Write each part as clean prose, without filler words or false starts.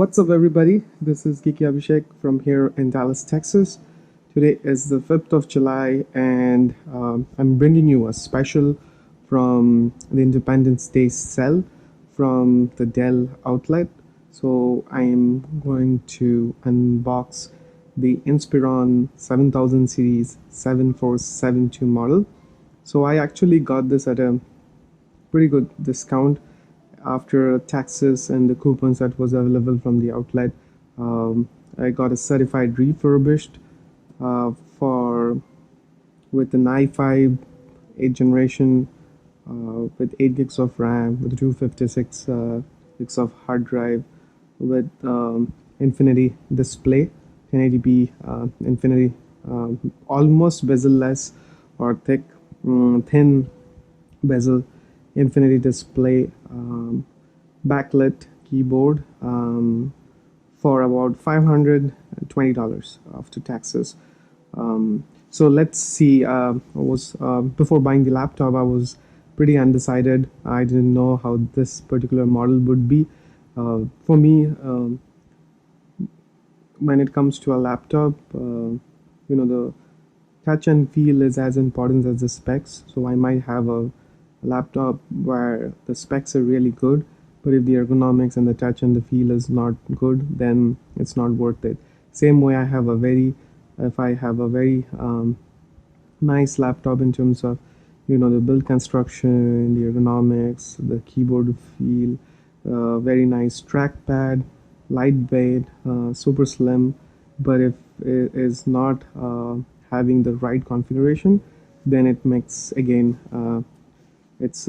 What's up, everybody? This is Geeky Abhishek from here in Dallas, Texas. Today is the 5th of July, and I'm bringing you a special from the Independence Day sale from the Dell outlet. So I am going to unbox the Inspiron 7000 series 7472 model. So I actually got this at a pretty good discount after taxes and the coupons that was available from the outlet. I got a certified refurbished for with an i5 8th generation with 8 gigs of RAM with 256 gigs of hard drive with infinity display 1080p infinity almost bezel-less or thin bezel infinity display backlit keyboard for about $520 after taxes. So let's see. I was before buying the laptop, I was pretty undecided. I didn't know how this particular model would be. For me, when it comes to a laptop, the touch and feel is as important as the specs. So I might have a laptop where the specs are really good, but if the ergonomics and the touch and the feel is not good, then it's not worth it. Same way, if I have a very nice laptop in terms of the build construction, the ergonomics, the keyboard feel, very nice trackpad, lightweight, super slim, but if it is not having the right configuration, then it makes it's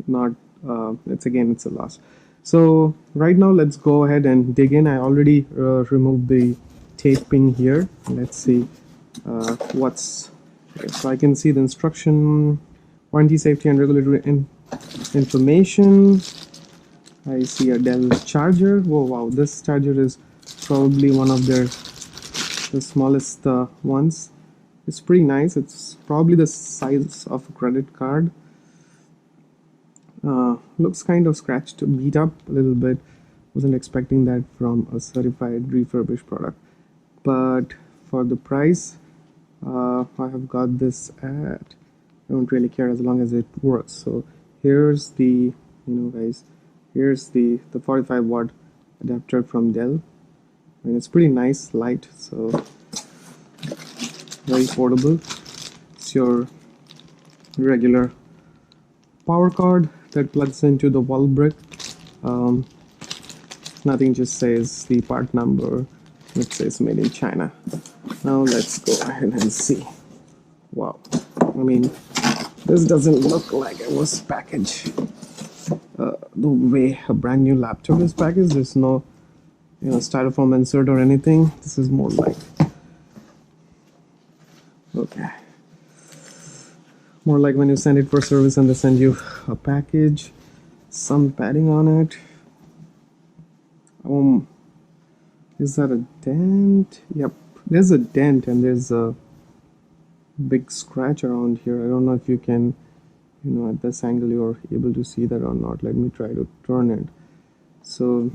not it's a loss. So right now let's go ahead and dig in. I already removed the taping here. Let's see what's okay. So I can see the instruction, warranty, safety and regulatory information. I see a Dell charger. Whoa, wow, this charger is probably one of the smallest ones. It's pretty nice. It's probably the size of a credit card. Looks kind of scratched, beat up a little bit. Wasn't expecting that from a certified refurbished product, but for the price, I have got this at, I don't really care as long as it works. So here's the guys, here's the 45-watt adapter from Dell, and it's pretty nice, light, so very portable. It's your regular power cord that plugs into the wall brick. Nothing, just says the part number. It says made in China. Now let's go ahead and see. Wow, I mean, this doesn't look like it was packaged the way a brand new laptop is packaged. There's no styrofoam insert or anything. This is more like, okay, more like when you send it for service and they send you a package, some padding on it. Is that a dent? Yep, there's a dent and there's a big scratch around here. I don't know if you can, at this angle you're able to see that or not. Let me try to turn it. So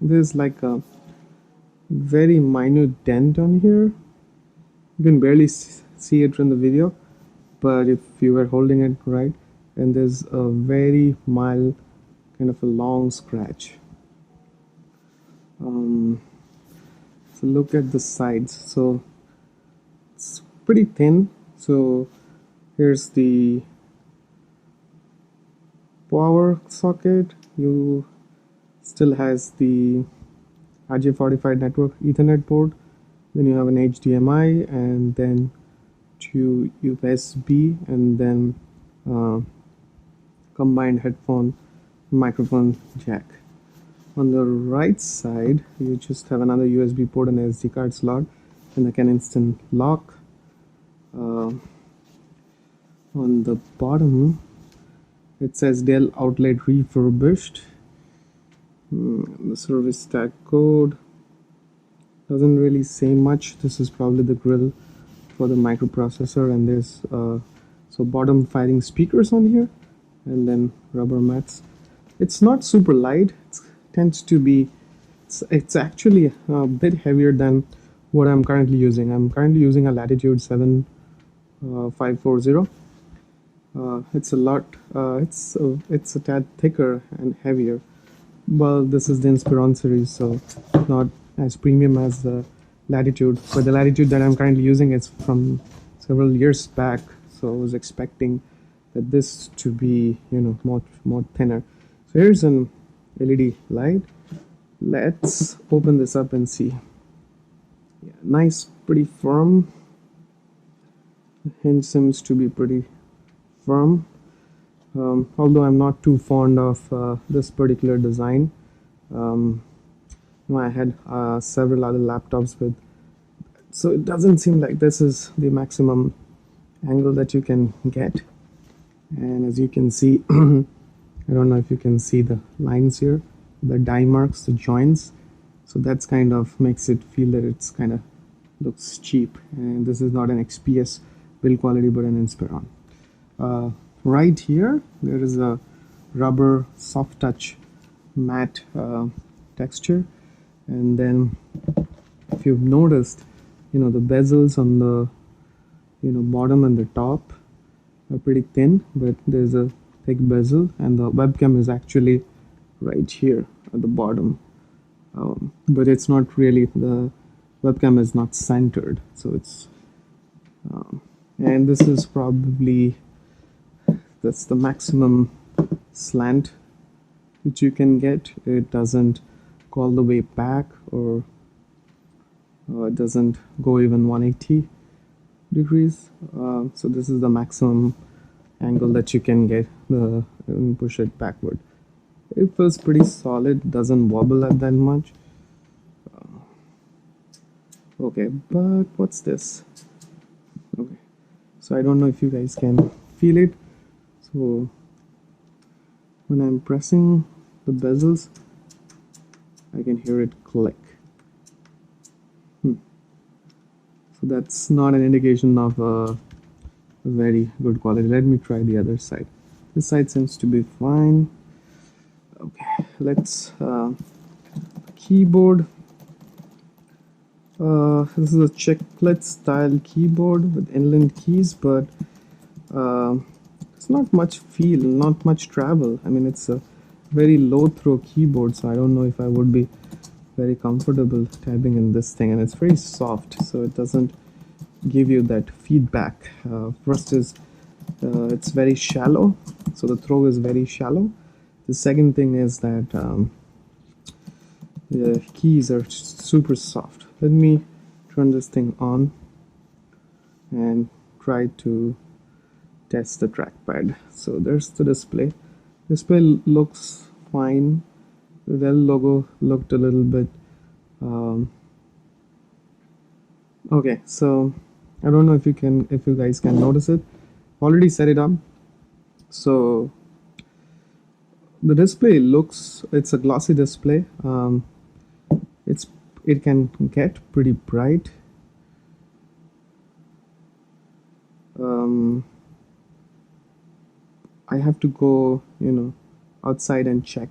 there's like a very minute dent on here. You can barely see it from the video, but if you were holding it right, and there's a very mild kind of a long scratch. So look at the sides. So it's pretty thin. So here's the power socket. You still has the RJ45 network Ethernet port. Then you have an HDMI and then two USB and then combined headphone microphone jack. On the right side, you just have another USB port and a SD card slot, and like an instant lock. On the bottom, it says Dell Outlet Refurbished. The service tag code doesn't really say much. This is probably the grill for the microprocessor, and there's so bottom firing speakers on here, and then rubber mats. It's not super light. It tends to be It's actually a bit heavier than what I'm currently using. I'm currently using a Latitude 7540. It's a lot. It's a tad thicker and heavier. Well, this is the Inspiron series, so not as premium as the Latitude. But the Latitude that I'm currently using is from several years back, so I was expecting that this to be, more thinner. So here's an LED light. Let's open this up and see. Yeah, nice, pretty firm. The hinge seems to be pretty firm. Although I'm not too fond of this particular design. I had several other laptops with, so it doesn't seem like this is the maximum angle that you can get. And as you can see, I don't know if you can see the lines here, the die marks, the joints. So that's kind of makes it feel that it's kind of looks cheap. And this is not an XPS build quality, but an Inspiron. Right here, there is a rubber soft touch matte texture. And then if you've noticed, the bezels on the bottom and the top are pretty thin, but there's a thick bezel, and the webcam is actually right here at the bottom. But it's not really, the webcam is not centered, so it's and this is probably, that's the maximum slant which you can get. It doesn't go all the way back, or it doesn't go even 180 degrees. So this is the maximum angle that you can get, and push it backward. It feels pretty solid, doesn't wobble at that much. Okay, but what's this? Okay, so I don't know if you guys can feel it. So when I'm pressing the bezels, I can hear it click. So that's not an indication of a very good quality. Let me try the other side. This side seems to be fine. Okay, let's keyboard. This is a chiclet style keyboard with inland keys, but it's not much feel, not much travel. I mean, it's a very low throw keyboard, so I don't know if I would be very comfortable typing in this thing. And it's very soft, so it doesn't give you that feedback. First is it's very shallow, so the throw is very shallow. The second thing is that the keys are super soft. Let me turn this thing on and try to test the trackpad. So there's the display. Display looks fine. The Dell logo looked a little bit okay, so I don't know if you guys can notice it. Already set it up. So the display looks, it's a glossy display. It can get pretty bright. I have to go, outside and check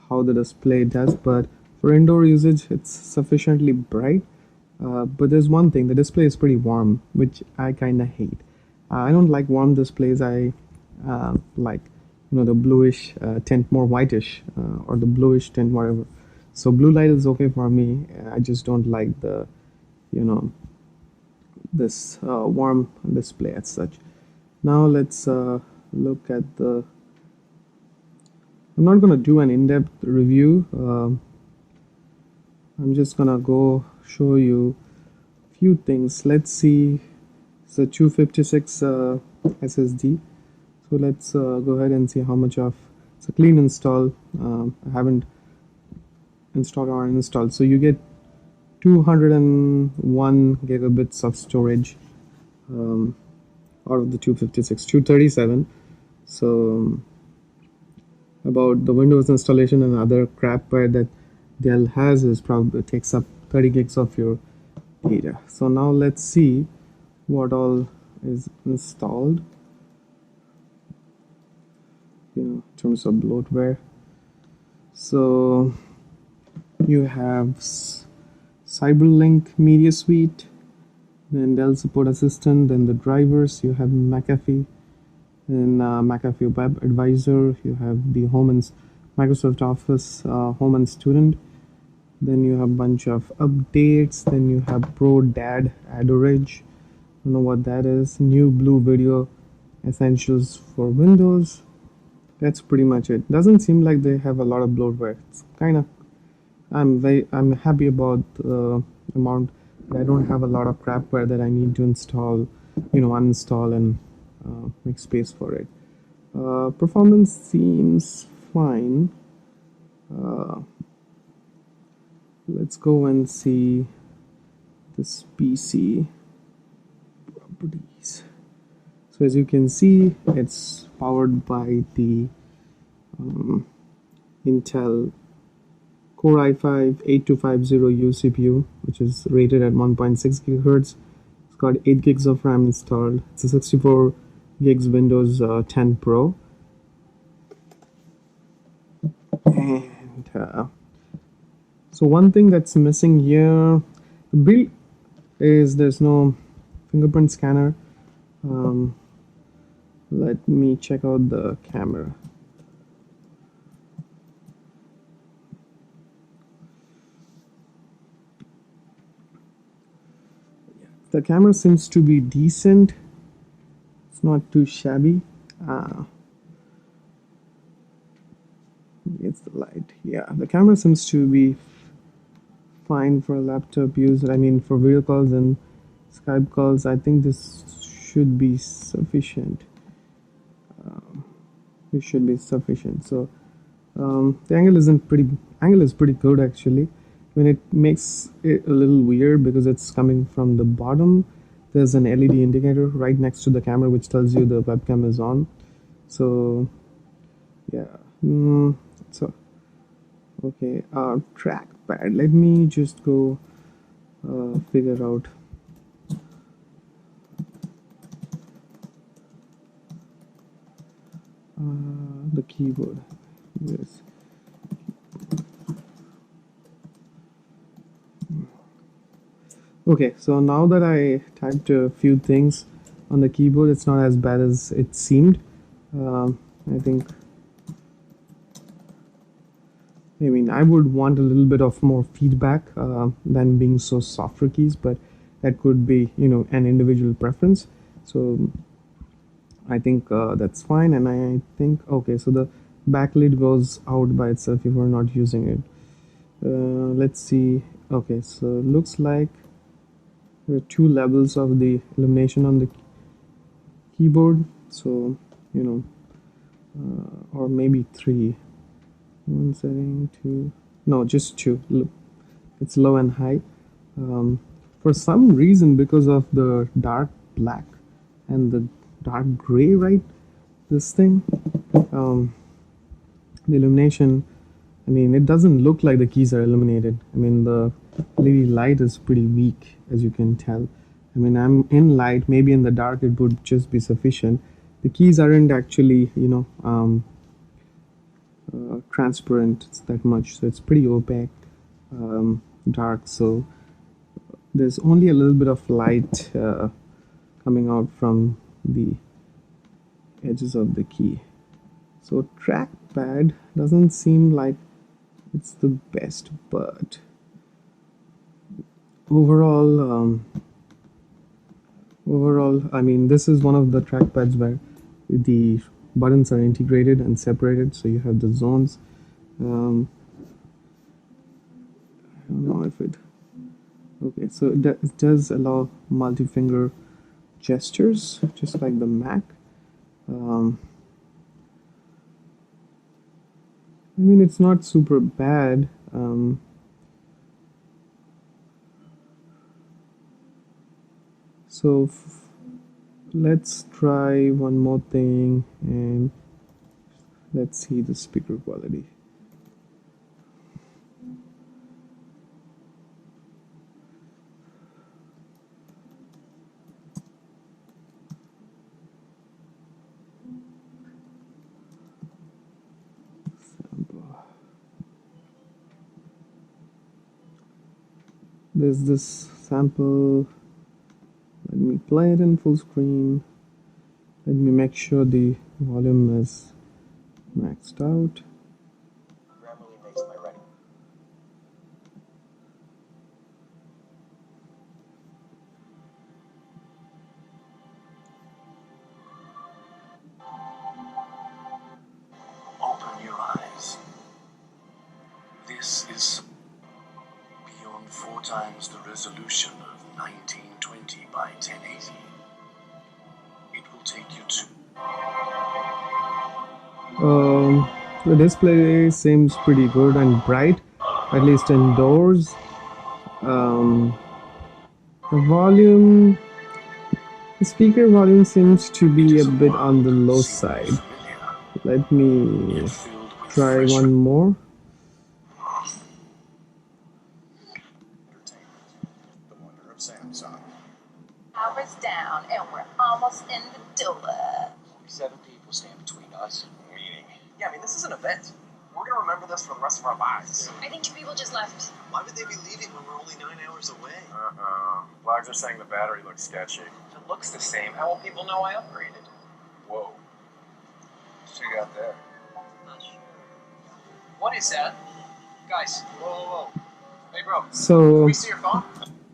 how the display does, but for indoor usage, it's sufficiently bright. But there's one thing, the display is pretty warm, which I kind of hate. I don't like warm displays. I like, the bluish tint, more whitish, or the bluish tint, whatever. So blue light is okay for me. I just don't like the, this warm display as such. Now let's look at the, I'm not going to do an in-depth review. I'm just gonna go show you a few things. Let's see, it's a 256 SSD. So let's go ahead and see how much of, it's a clean install. I haven't installed or uninstalled. So you get 201 gigabits of storage out of the 256, 237. So about the Windows installation and other crap that Dell has is probably takes up 30 gigs of your data. So now let's see what all is installed, in terms of bloatware. So You have Cyberlink Media Suite, then Dell Support Assistant, then the drivers. You have McAfee, then McAfee Web Advisor. You have the Home and Microsoft Office Home and Student. Then you have a bunch of updates. Then you have Pro Dad Adorage. I don't know what that is. New Blue Video Essentials for Windows. That's pretty much it. Doesn't seem like they have a lot of bloatware. It's kind of I'm happy about the amount that I don't have a lot of crapware that I need to install, uninstall and make space for it. Performance seems fine. Let's go and see this PC properties. So as you can see, it's powered by the Intel Core i5-8250U CPU, which is rated at 1.6 GHz. It's got 8 gigs of RAM installed. It's a 64 gigs Windows 10 Pro. And so one thing that's missing here, the build is there's no fingerprint scanner. Let me check out the camera. The camera seems to be decent. It's not too shabby. It's the light. Yeah, the camera seems to be fine for laptop use. I mean, for video calls and Skype calls, I think this should be sufficient. It should be sufficient. So the angle is pretty good actually. When it makes it a little weird because it's coming from the bottom. There's an LED indicator right next to the camera which tells you the webcam is on. So yeah. So okay. Trackpad. Let me just go figure out. The keyboard. Yes. Okay, so now that I typed a few things on the keyboard, it's not as bad as it seemed. I think, I mean, I would want a little bit of more feedback than being so soft for keys, but that could be, an individual preference. So I think that's fine, and I think, okay, so the backlit goes out by itself if we're not using it. Let's see. Okay, so looks like there are two levels of the illumination on the keyboard, so or maybe three. One setting, two, no, just two. Look, it's low and high. For some reason, because of the dark black and the dark gray, right, this thing, the illumination, I mean, it doesn't look like the keys are illuminated. I mean, the LED light is pretty weak, as you can tell. I mean, I'm in light, maybe in the dark it would just be sufficient. The keys aren't actually, transparent that much, so it's pretty opaque, dark. So there's only a little bit of light coming out from the edges of the key. So trackpad doesn't seem like it's the best, but overall, I mean, this is one of the trackpads where the buttons are integrated and separated, so you have the zones. I don't know if it. Okay, so it does allow multi-finger gestures, just like the Mac. I mean, it's not super bad. So let's try one more thing, and let's see the speaker quality. there's this sample. Let me play it in full screen. Let me make sure the volume is maxed out. Grammarly makes my writing. Open your eyes. This is beyond 4 times the resolution of 1920 by 1080. It will take you to The display seems pretty good and bright, at least indoors. The speaker volume seems to be a bit on the low side. Let me try one more. the wonder of Samsung. Hours down, and we're almost in the door. 7 people stand between us and meeting. Yeah, I mean, this is an event. We're gonna remember this for the rest of our lives. I think 2 people just left. Why would they be leaving when we're only 9 hours away? Blogs are saying the battery looks sketchy. If it looks the same, how will people know I upgraded? Whoa. What you got there? Not sure. What is that? Guys, whoa. Hey, bro, So, can we see your phone?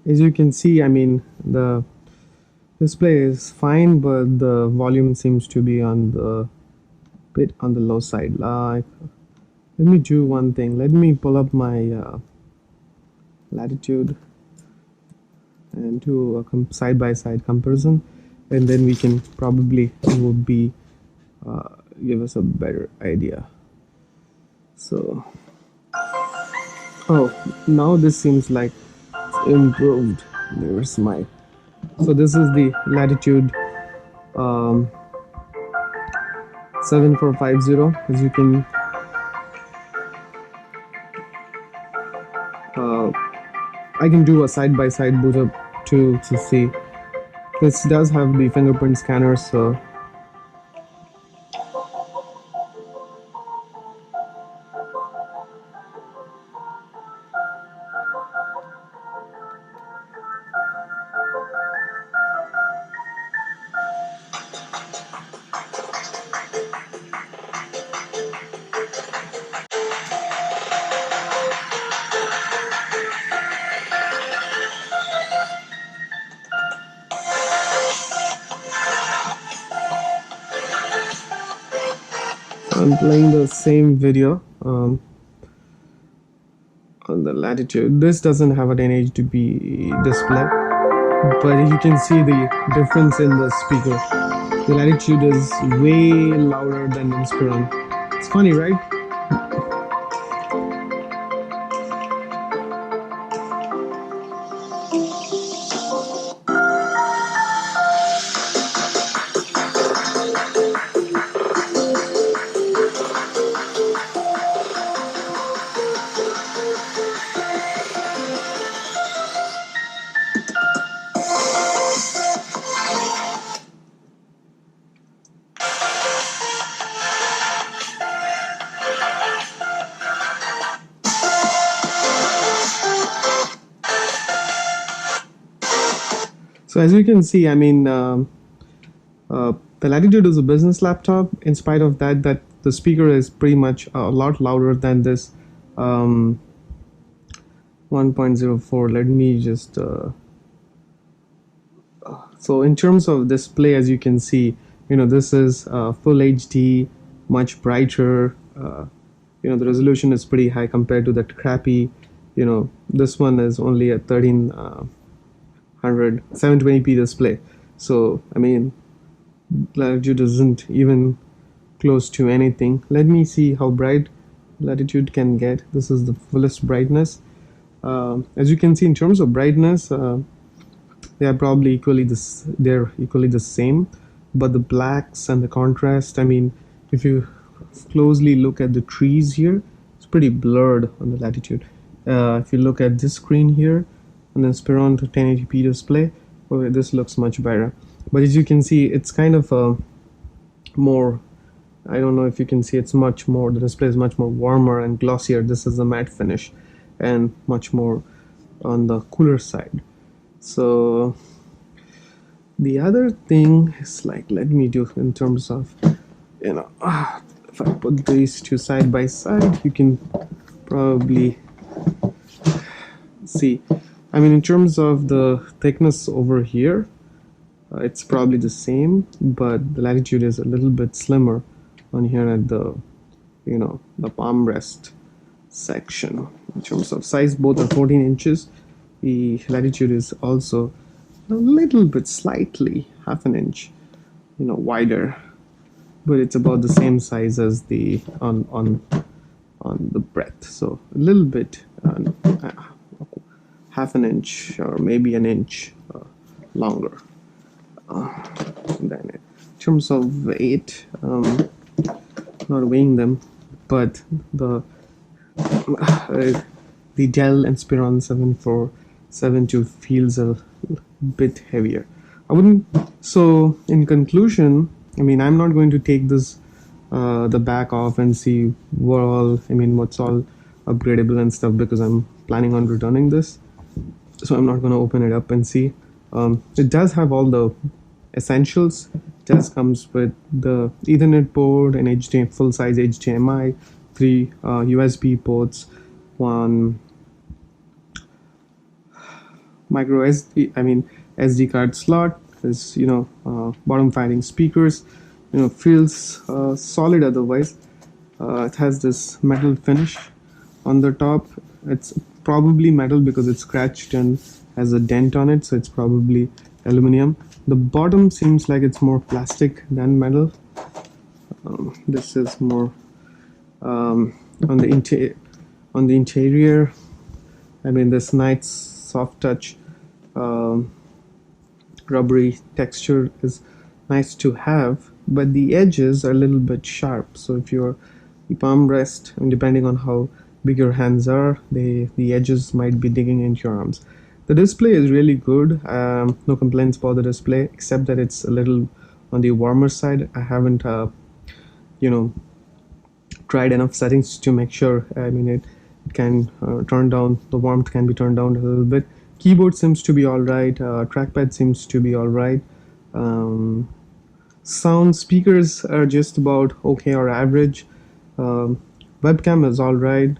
as you can see, I mean, the display is fine, but the volume seems to be on the bit on the low side. Like, let me do one thing. Let me pull up my latitude and do a side-by-side comparison, and then we can probably would be give us a better idea. So, oh, now this seems like it's improved. There's my. So this is the latitude 7450. As you can I can do a side-by-side boot up to see. This does have the fingerprint scanner, so I'm playing the same video on the latitude. This doesn't have an NHDP display, but you can see the difference in the speaker. The latitude is way louder than Inspiron. It's funny, right? So as you can see, I mean, the Latitude is a business laptop. In spite of that, the speaker is pretty much a lot louder than this 1.04. Let me just so in terms of display, as you can see, this is full HD, much brighter. The resolution is pretty high compared to that crappy. This one is only a 1300 720p display. So I mean, Latitude isn't even close to anything. Let me see how bright Latitude can get. This is the fullest brightness. As you can see, in terms of brightness, they are probably equally the same, but the blacks and the contrast, I mean, if you closely look at the trees here, it's pretty blurred on the Latitude. If you look at this screen here on the Inspiron 1080p display, okay, this looks much better. But as you can see, it's kind of more, I don't know if you can see, it's much more, the display is much more warmer and glossier. This is a matte finish and much more on the cooler side. So the other thing is, like, let me do in terms of, you know, if I put these two side by side, you can probably see. I mean, in terms of the thickness over here, it's probably the same, but the latitude is a little bit slimmer on here at the, you know, the palm rest section. In terms of size, both are 14 inches. The latitude is also a little bit, slightly half an inch, you know, wider, but it's about the same size as the on the breadth. So a little bit, half an inch or maybe an inch longer. Then in terms of weight, not weighing them, but the Dell Inspiron 7472 feels a bit heavier. I wouldn't. So in conclusion, I mean, I'm not going to take this the back off and see what all, I mean, what's all upgradable and stuff, because I'm planning on returning this. So I'm not going to open it up and see. It does have all the essentials. It just comes with the Ethernet port, an HDMI, full-size HDMI, 3 USB ports, one micro SD, I mean SD card slot. Is, you know, bottom firing speakers. You know, feels solid otherwise. It has this metal finish on the top. It's probably metal because it's scratched and has a dent on it, so it's probably aluminum. The bottom seems like it's more plastic than metal. This is more on the interior. I mean, this nice soft touch rubbery texture is nice to have, but the edges are a little bit sharp. So if your palm rest, and depending on how big your hands are, the edges might be digging into your arms. The display is really good. No complaints about the display, except that it's a little on the warmer side. I haven't you know, tried enough settings to make sure. I mean, it can turn down, the warmth can be turned down a little bit. Keyboard seems to be all right. Trackpad seems to be all right. Sound speakers are just about okay or average. Webcam is all right.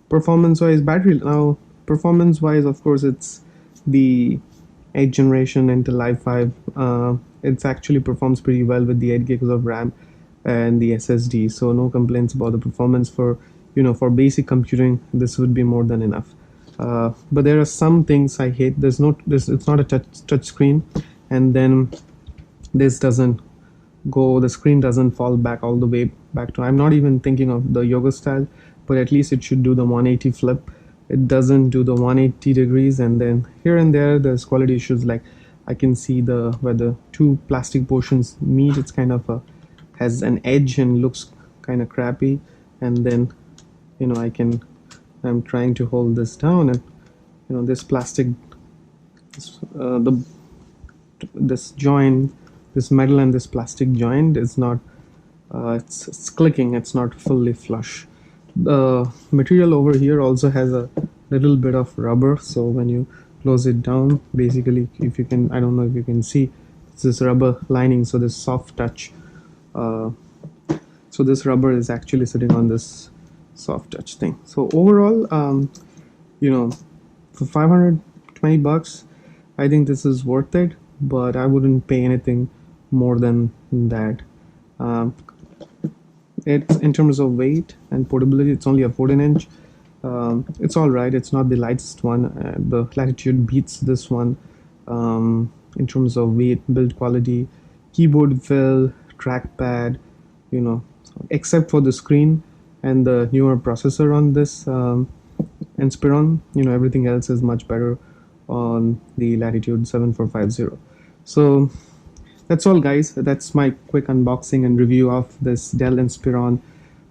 Performance-wise, battery now. Performance-wise, of course, it's the 8th generation Intel i5. It actually performs pretty well with the 8 gigs of RAM and the SSD. So no complaints about the performance. For, you know, for basic computing, this would be more than enough. But there are some things I hate. It's not a touch screen, and then this doesn't go, the screen doesn't fall back all the way back to, I'm not even thinking of the yoga style, but at least it should do the 180 flip. It doesn't do the 180 degrees, and then here and there there's quality issues. Like, I can see where the two plastic portions meet, it's kind of has an edge and looks kind of crappy. And then, you know, I'm trying to hold this down, and, you know, this plastic, this joint, this metal and this plastic joint is not, it's clicking, it's not fully flush. The material over here also has a little bit of rubber, so when you close it down, basically, if you can, I don't know if you can see, it's this rubber lining, so this soft touch, so this rubber is actually sitting on this soft touch thing. So overall, you know, for 520 bucks, I think this is worth it, but I wouldn't pay anything more than that. It's, in terms of weight and portability, it's only a 14-inch. It's all right. It's not the lightest one. The Latitude beats this one in terms of weight, build quality, keyboard fill, trackpad, you know, except for the screen and the newer processor on this Inspiron, you know, everything else is much better on the Latitude 7450. So that's all, guys. That's my quick unboxing and review of this Dell Inspiron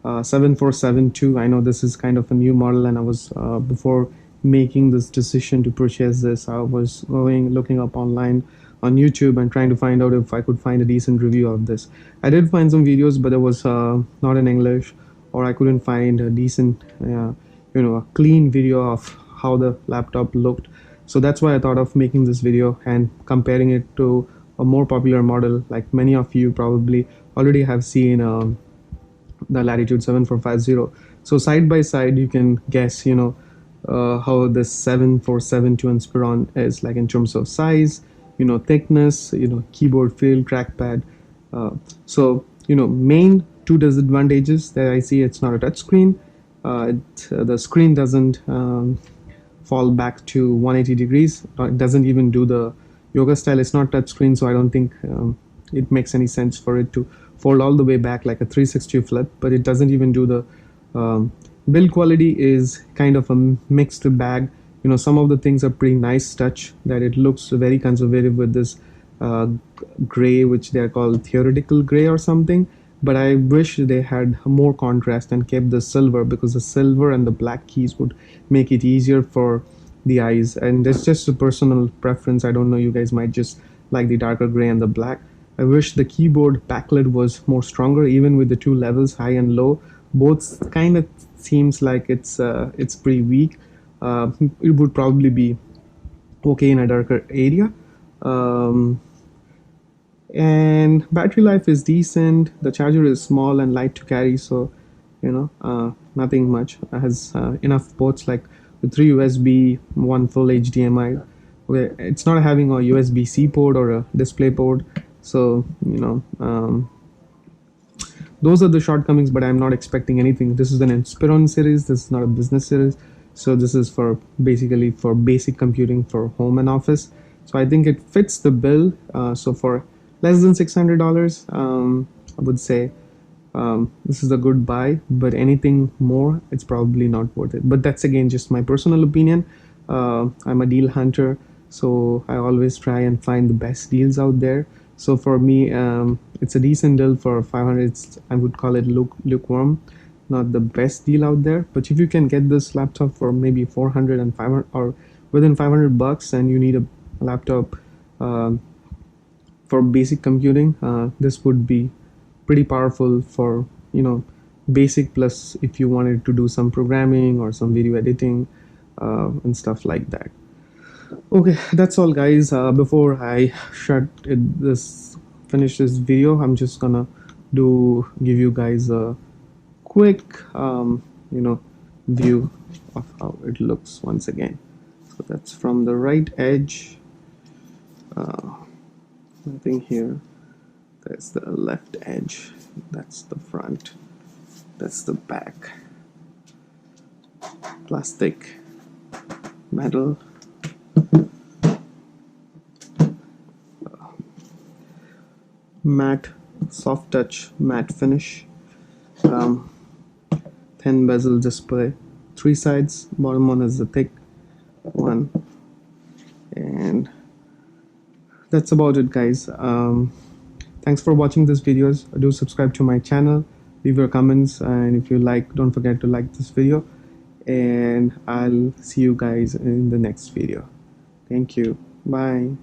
7472. I know this is kind of a new model, and I was before making this decision to purchase this, I was looking up online on YouTube and trying to find out if I could find a decent review of this. I did find some videos, but it was not in English, or I couldn't find a decent, you know, a clean video of how the laptop looked. So that's why I thought of making this video and comparing it to a more popular model. Like many of you probably already have seen the Latitude 7450. So side by side, you can guess, how the 7472 Inspiron is like in terms of size, thickness, keyboard feel, trackpad. Main two disadvantages that I see: it's not a touch screen. The screen doesn't fall back to 180 degrees. It doesn't even do the yoga style. It's not touch screen, so I don't think it makes any sense for it to fold all the way back like a 360 flip. But it doesn't even do the build quality is kind of a mixed bag. Some of the things are pretty nice touch, that it looks very conservative with this uh, gray, which they're called theoretical gray or something. But I wish they had more contrast and kept the silver, because the silver and the black keys would make it easier for the eyes. And that's just a personal preference. I don't know, you guys might just like the darker gray and the black. I wish the keyboard backlit was more stronger, even with the two levels, high and low. Both kind of seems like it's pretty weak. It would probably be okay in a darker area. Um, and battery life is decent. The charger is small and light to carry, so nothing much. It has enough ports, like the three USB, one full HDMI. Okay, it's not having a USB-C port or a display port, so those are the shortcomings. But I'm not expecting anything. This is an Inspiron series. This is not a business series, so this is for basically for basic computing for home and office. So I think it fits the bill. So for less than $600, I would say this is a good buy. But anything more, it's probably not worth it. But that's again just my personal opinion. I'm a deal hunter, so I always try and find the best deals out there. So for me, it's a decent deal for 500. I would call it lukewarm, not the best deal out there. But if you can get this laptop for maybe 400 and 500, or within 500 bucks, and you need a laptop for basic computing, this would be pretty powerful for basic, plus if you wanted to do some programming or some video editing and stuff like that. Okay, that's all, guys. Before I finish this video, I'm just gonna give you guys a quick view of how it looks once again. So that's from the right edge. Nothing here. That's the left edge. That's the front. That's the back. Plastic, metal. Matte, soft touch, matte finish. Thin bezel display. Three sides. Bottom one is the thick one. And that's about it, guys. Thanks for watching this videos. Do subscribe to my channel, leave your comments, and if you like, don't forget to like this video. And I'll see you guys in the next video. Thank you. Bye.